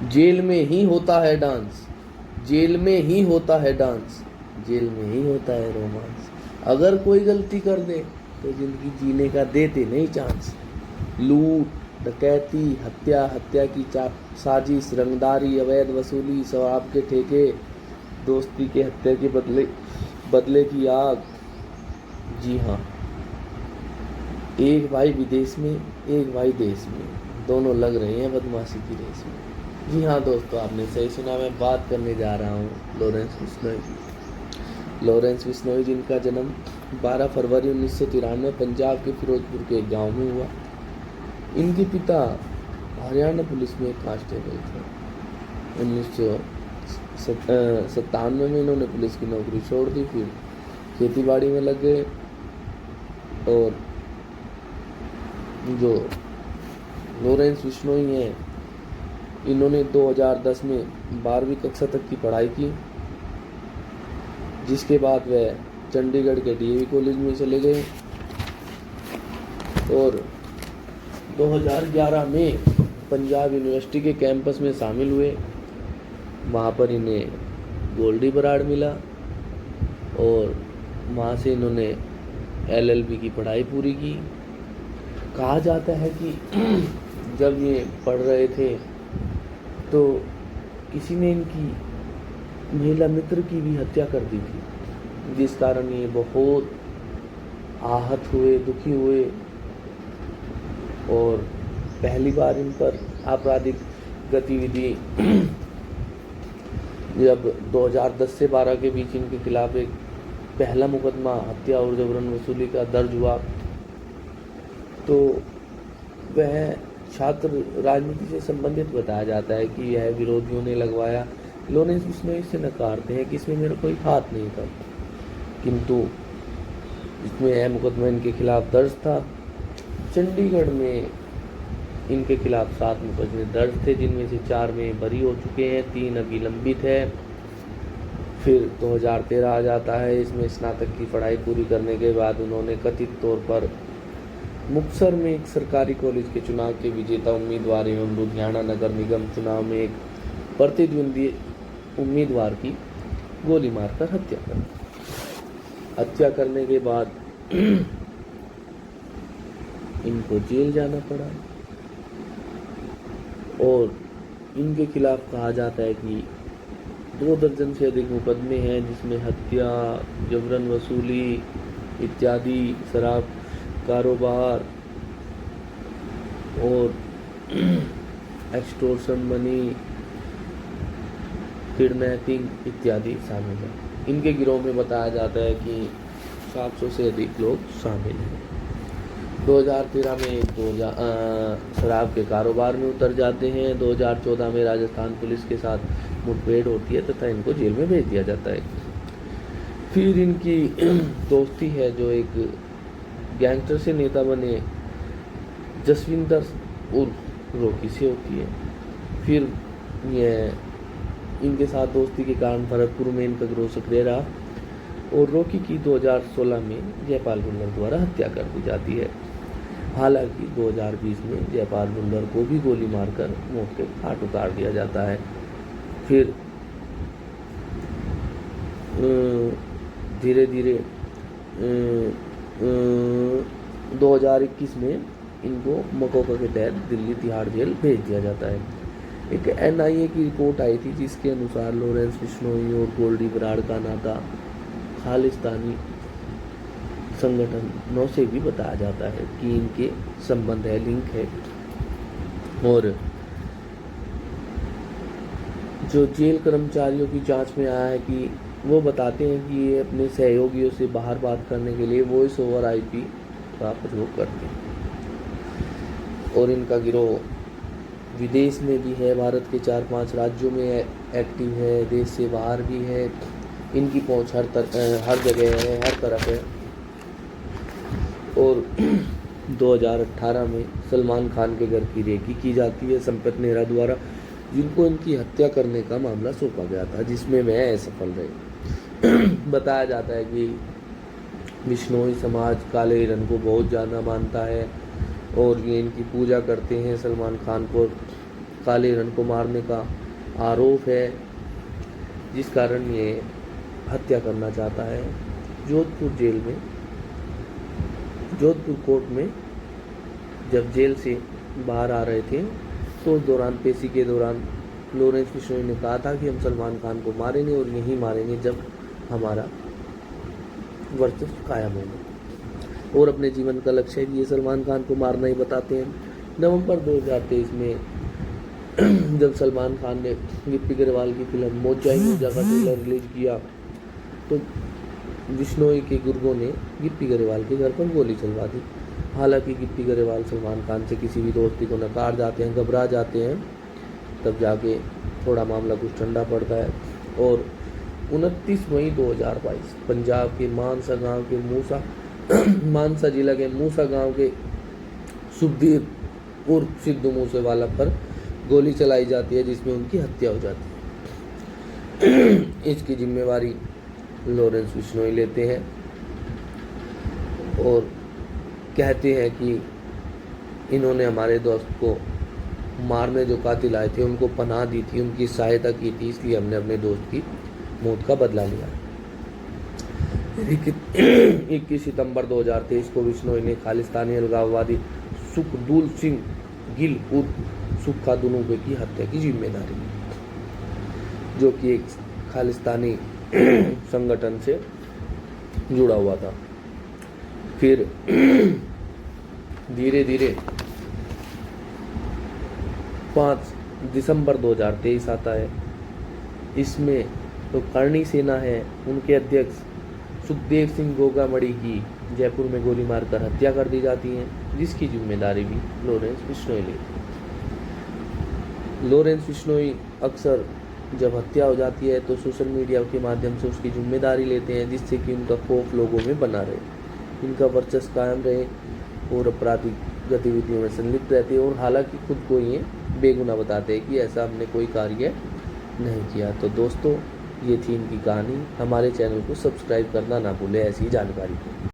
Jail में ही होता है डांस, जेल में ही होता है डांस, जेल में ही होता है रोमांस। अगर कोई गलती कर दे तो जिंदगी जीने का देते नहीं चांस। लूट, डकैती, हत्या, हत्या की साजिश, रंगदारी, अवैध वसूली, शराब के ठेके, दोस्ती के हत्या के बदले बदले की आग। जी हाँ, एक भाई विदेश में, एक भाई देश में, दोनों लग रहे हैं बदमाशी की रेस में। जी हाँ दोस्तों, आपने सही सुना। मैं बात करने जा रहा हूँ लॉरेंस बिश्नोई की। लॉरेंस बिश्नोई जिनका जन्म 12 फरवरी 1993 पंजाब के फिरोजपुर के एक गाँव में हुआ। इनके पिता हरियाणा पुलिस में कांस्टेबल थे। 1997 में इन्होंने पुलिस की नौकरी छोड़ दी, फिर खेतीबाड़ी में लग गए। और जो लॉरेंस बिश्नोई हैं, इन्होंने 2010 में 12वीं कक्षा तक की पढ़ाई की, जिसके बाद वह चंडीगढ़ के डीएवी कॉलेज में चले गए और 2011 में पंजाब यूनिवर्सिटी के कैंपस में शामिल हुए। वहाँ पर इन्हें गोल्डी बराड़ मिला और वहाँ से इन्होंने LLB की पढ़ाई पूरी की। कहा जाता है कि जब ये पढ़ रहे थे तो किसी ने इनकी महिला मित्र की भी हत्या कर दी थी, जिस कारण ये बहुत आहत हुए, दुखी हुए और पहली बार इन पर आपराधिक गतिविधि जब 2010 से 12 के बीच इनके खिलाफ एक पहला मुकदमा हत्या और जबरन वसूली का दर्ज हुआ, तो वह छात्र राजनीति से संबंधित बताया जाता है कि यह विरोधियों ने लगवाया। लॉरेंस बिश्नोई इसे नकारते हैं कि इसमें मेरा कोई हाथ नहीं था, किंतु इसमें यह मुकदमा इनके खिलाफ दर्ज था। चंडीगढ़ में इनके खिलाफ 7 मुकदमे दर्ज थे, जिनमें से 4 में बरी हो चुके हैं, 3 अभी लंबित है। फिर 2013 आ जाता है। इसमें स्नातक की पढ़ाई पूरी करने के बाद उन्होंने कथित तौर पर मुक्तसर में एक सरकारी कॉलेज के चुनाव के विजेता उम्मीदवार एवं लुधियाना नगर निगम चुनाव में एक प्रतिद्वंदी उम्मीदवार की गोली मारकर हत्या करने के बाद इनको जेल जाना पड़ा और इनके खिलाफ कहा जाता है कि 2 दर्जन से अधिक मुकदमे हैं, जिसमें हत्या, जबरन वसूली इत्यादि, शराब कारोबार और एक्सटॉर्शन मनी, किडनैपिंग इत्यादि शामिल है। इनके गिरोह में बताया जाता है कि 700 से अधिक लोग शामिल हैं। 2013 में शराब के कारोबार में उतर जाते हैं। 2014 में राजस्थान पुलिस के साथ मुठभेड़ होती है तथा इनको जेल में भेज दिया जाता है। फिर इनकी दोस्ती है जो एक गैंगस्टर से नेता बने जसविंदर उर्फ रॉकी से होती है। फिर इनके साथ दोस्ती के कारण भरतपुर में इनका गिरोह सक्रिय रहा और रॉकी की 2016 में जयपाल भुल्लर द्वारा हत्या कर दी जाती है। हालांकि 2020 में जयपाल भुल्लर को भी गोली मारकर मौत के घाट उतार दिया जाता है। फिर धीरे धीरे 2021 में इनको मकोका के तहत दिल्ली तिहाड़ जेल भेज दिया जाता है। एक NIA की रिपोर्ट आई थी जिसके अनुसार लॉरेंस बिश्नोई और गोल्डी बराड़ का नाता खालिस्तानी संगठनों से भी बताया जाता है कि इनके संबंध है, लिंक है। और जो जेल कर्मचारियों की जांच में आया है कि वो बताते हैं कि ये अपने सहयोगियों से बाहर बात करने के लिए वॉइस ओवर IP का प्रयोग करते हैं और इनका गिरोह विदेश में भी है, भारत के 4-5 राज्यों में एक्टिव है, देश से बाहर भी है। इनकी पहुंच हर जगह है, हर तरफ है। और 2018 में सलमान खान के घर की रेकी की जाती है संपत नेहरा द्वारा, जिनको इनकी हत्या करने का मामला सौंपा गया था, जिसमें वह असफल रहे। बताया जाता है कि बिश्नोई समाज काले हिरन को बहुत ज़्यादा मानता है और ये इनकी पूजा करते हैं। सलमान खान को काले हिरण को मारने का आरोप है, जिस कारण ये हत्या करना चाहता है। जोधपुर जेल में, जोधपुर कोर्ट में जब जेल से बाहर आ रहे थे तो उस दौरान, पेशी के दौरान, लॉरेंस बिश्नोई ने कहा था कि हम सलमान खान को मारेंगे और यहीं मारेंगे जब हमारा वर्चस्व कायम होगा। और अपने जीवन का लक्ष्य भी ये सलमान खान को मारना ही बताते हैं। नवंबर 2023 में जब सलमान खान ने गिप्पी गरेवाल की फिल्म मोजा ही मोजा का ट्रेलर रिलीज किया तो बिश्नोई के गुर्गों ने गिप्पी गरेवाल के घर पर गोली चलवा दी। हालांकि गिप्पी गरेवाल सलमान खान से किसी भी दोस्ती को नकार जाते हैं, घबरा जाते हैं, तब जाके थोड़ा मामला कुछ ठंडा पड़ता है। और 29 मई 2022 पंजाब के मानसा गांव के मानसा जिला के मूसा गांव के सुखदेव और सिद्धू मूसेवाला पर गोली चलाई जाती है, जिसमें उनकी हत्या हो जाती है। इसकी जिम्मेवारी लॉरेंस बिश्नोई लेते हैं और कहते हैं कि इन्होंने हमारे दोस्त को मारने जो कातिल आए थे उनको पनाह दी थी, उनकी सहायता की थी, इसलिए हमने अपने दोस्त की मौत का बदला लिया। 21 सितंबर 2023 को बिश्नोई ने खालिस्तानी अलगाववादी सुखदूल सिंह गिल उर्फ सुक्खा दुनुबे की हत्या की जिम्मेदारी ली, जो कि एक खालिस्तानी संगठन से जुड़ा हुआ था। फिर धीरे धीरे 5 दिसंबर 2023 आता है। इसमें तो करणी सेना है, उनके अध्यक्ष सुखदेव सिंह गोगामड़ी की जयपुर में गोली मारकर हत्या कर दी जाती है, जिसकी जिम्मेदारी भी लॉरेंस बिश्नोई लेते हैं। लॉरेंस बिश्नोई अक्सर जब हत्या हो जाती है तो सोशल मीडिया के माध्यम से उसकी जिम्मेदारी लेते हैं, जिससे कि उनका खौफ लोगों में बना रहे, इनका वर्चस्व कायम रहे और आपराधिक गतिविधियों में संलिप्त रहते हैं। और हालांकि खुद को ये बेगुनाह बताते हैं कि ऐसा हमने कोई कार्य नहीं किया। तो दोस्तों, ये थी इनकी कहानी। हमारे चैनल को सब्सक्राइब करना ना भूलें ऐसी जानकारी को।